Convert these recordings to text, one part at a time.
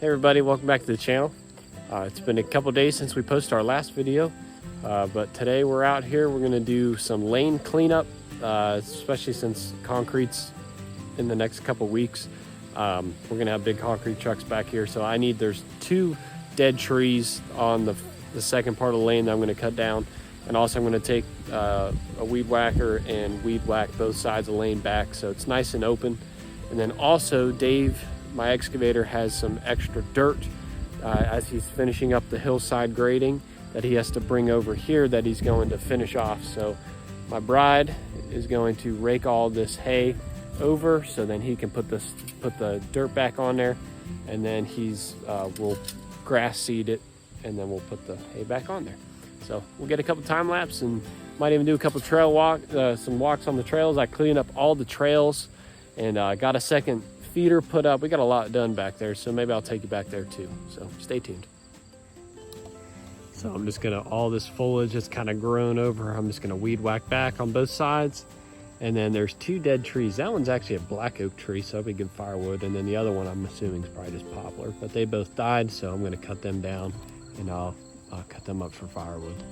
Hey everybody, welcome back to the channel. It's been a couple days since we posted our last video, but today we're out here. We're gonna do some lane cleanup, especially since concrete's in the next couple weeks. We're gonna have big concrete trucks back here, so there's 2 dead trees on the second part of the lane that I'm gonna cut down, and also I'm gonna take a weed whacker and weed whack both sides of the lane back so it's nice and open. And then also Dave, my excavator, has some extra dirt as he's finishing up the hillside grading that he has to bring over here that he's going to finish off. So my bride is going to rake all this hay over so then he can put the dirt back on there, and then we'll grass seed it, and then we'll put the hay back on there. So we'll get a couple time lapse and might even do a couple trail some walks on the trails. I cleaned up all the trails and got a second feeder put up. We got a lot done back there, so maybe I'll take you back there too. So stay tuned. So I'm just gonna, all this foliage that's kind of grown over, I'm just gonna weed whack back on both sides. And then there's 2 dead trees. That one's actually a black oak tree, so that'll be good firewood. And then the other one I'm assuming is probably just poplar, but they both died, so I'm gonna cut them down and I'll cut them up for firewood.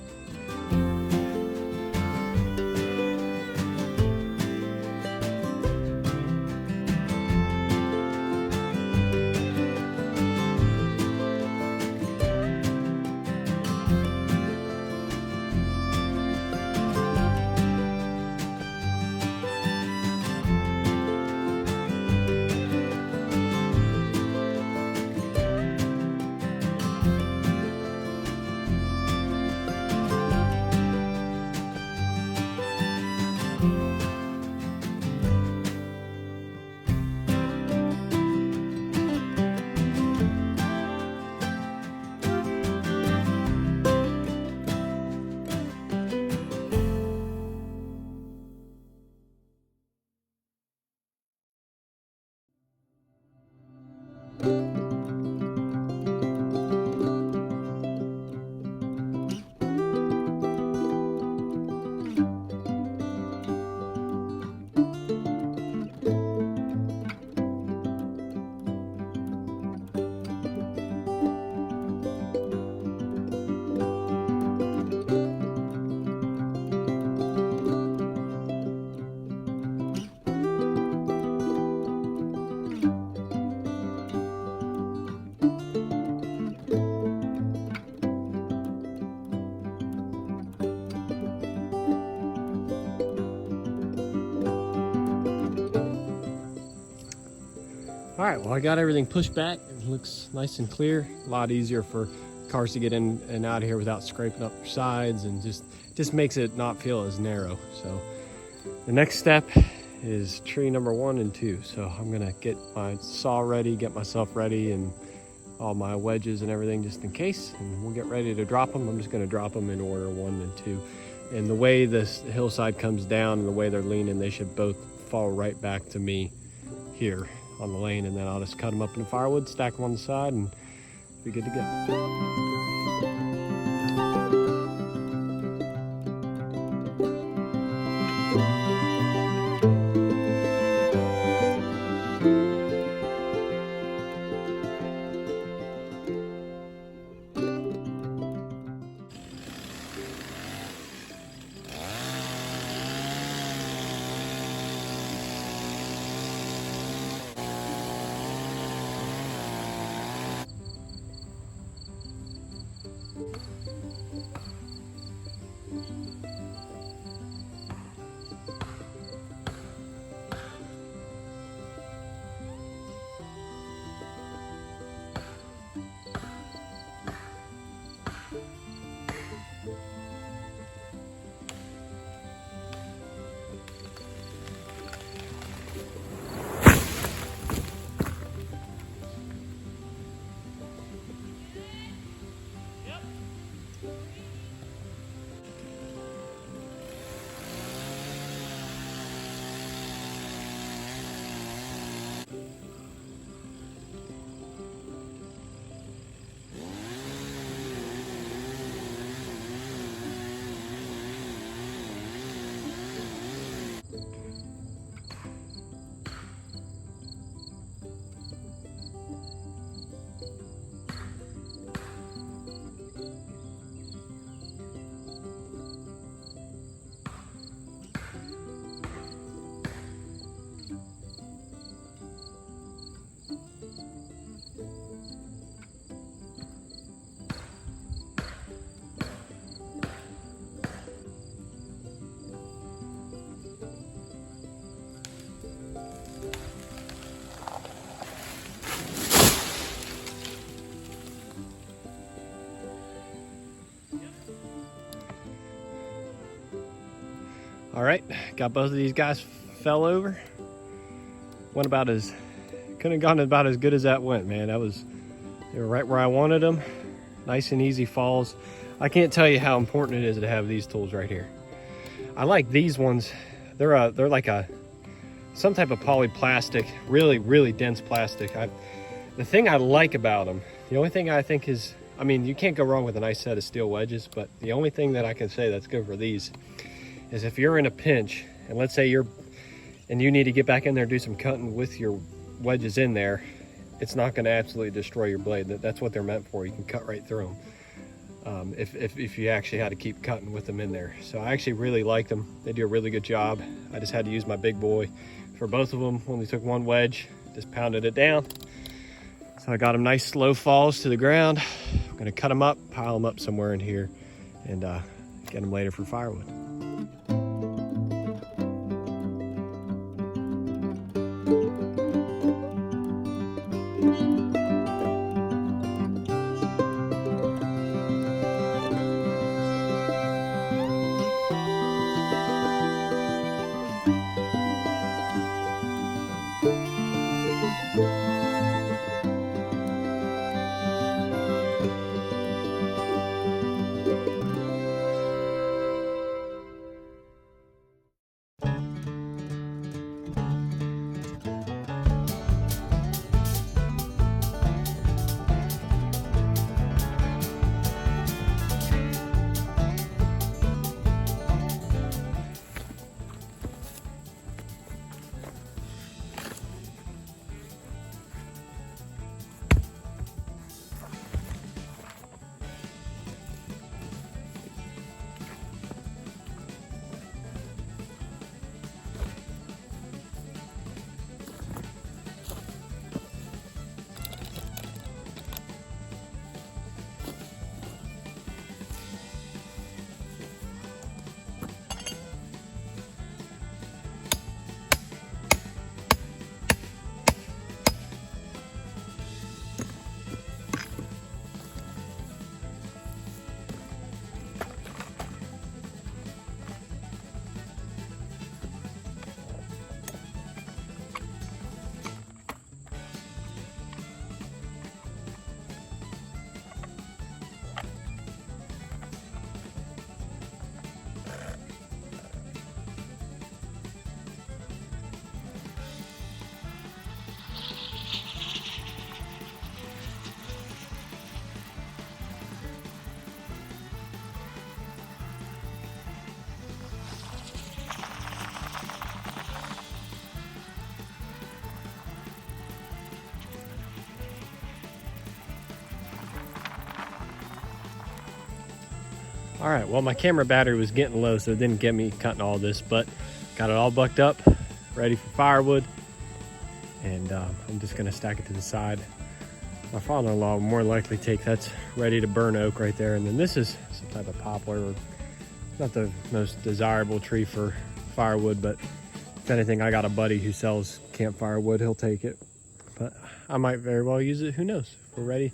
All right, well, I got everything pushed back. It looks nice and clear. A lot easier for cars to get in and out of here without scraping up their sides, and just makes it not feel as narrow. So the next step is tree number 1 and 2. So I'm gonna get my saw ready, get myself ready, and all my wedges and everything just in case, and we'll get ready to drop them. I'm just gonna drop them in order 1 and 2. And the way this hillside comes down and the way they're leaning, they should both fall right back to me here on the lane, and then I'll just cut them up into firewood, stack them on the side, and be good to go. All right, got both of these guys fell over. Couldn't have gone about as good as that went, man. They were right where I wanted them. Nice and easy falls. I can't tell you how important it is to have these tools right here. I like these ones. They're like some type of polyplastic, really dense plastic. The thing I like about them, the only thing I think is, I mean, you can't go wrong with a nice set of steel wedges, but the only thing that I can say that's good for these is if you're in a pinch, and let's say you need to get back in there and do some cutting with your wedges in there, it's not going to absolutely destroy your blade. That's what they're meant for. You can cut right through them if you actually had to keep cutting with them in there. So I actually really like them. They do a really good job. I just had to use my big boy for both of them. Only took one wedge, just pounded it down. So I got them nice slow falls to the ground. I'm going to cut them up, pile them up somewhere in here, and get them later for firewood. All right, well, my camera battery was getting low, so it didn't get me cutting all this, but got it all bucked up, ready for firewood, and I'm just gonna stack it to the side. My father-in-law will more likely take that's ready to burn oak right there, and then this is some type of poplar. Not the most desirable tree for firewood, but if anything, I got a buddy who sells campfire wood, he'll take it. But I might very well use it, who knows? If we're ready,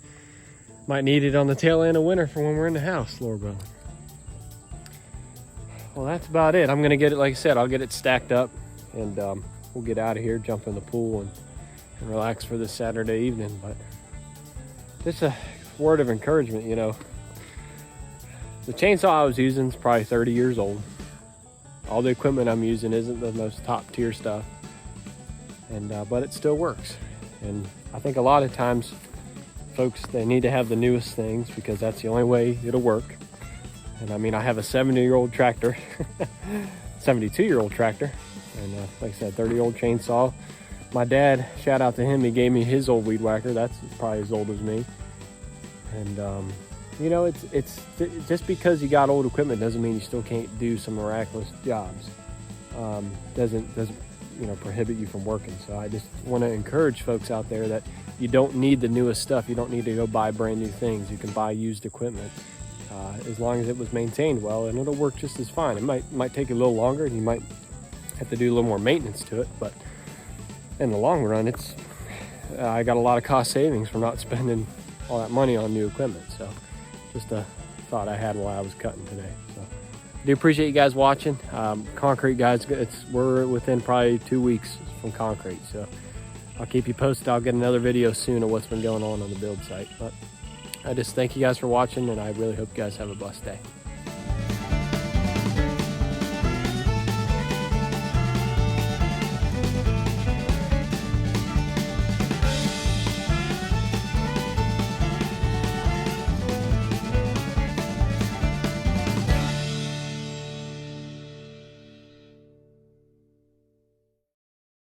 might need it on the tail end of winter for when we're in the house, Lord willing. Well, that's about it. I'm gonna get it, like I said, I'll get it stacked up, and we'll get out of here, jump in the pool, and relax for this Saturday evening. But just a word of encouragement, you know. The chainsaw I was using is probably 30 years old. All the equipment I'm using isn't the most top tier stuff, and but it still works. And I think a lot of times folks, they need to have the newest things because that's the only way it'll work. And I mean, I have a 70-year-old tractor, 72-year-old tractor, and like I said, 30-year-old chainsaw. My dad, shout out to him, he gave me his old weed whacker. That's probably as old as me. And you know, it's just because you got old equipment doesn't mean you still can't do some miraculous jobs. Doesn't you know, prohibit you from working. So I just want to encourage folks out there that you don't need the newest stuff. You don't need to go buy brand new things. You can buy used equipment. As long as it was maintained well, and it'll work just as fine. It might take a little longer, and you might have to do a little more maintenance to it, but in the long run, it's I got a lot of cost savings from not spending all that money on new equipment. So just a thought I had while I was cutting today. So do appreciate you guys watching. Concrete, guys, we're within probably 2 weeks from concrete, so I'll keep you posted. I'll get another video soon of what's been going on the build site. But I just thank you guys for watching, and I really hope you guys have a blessed day.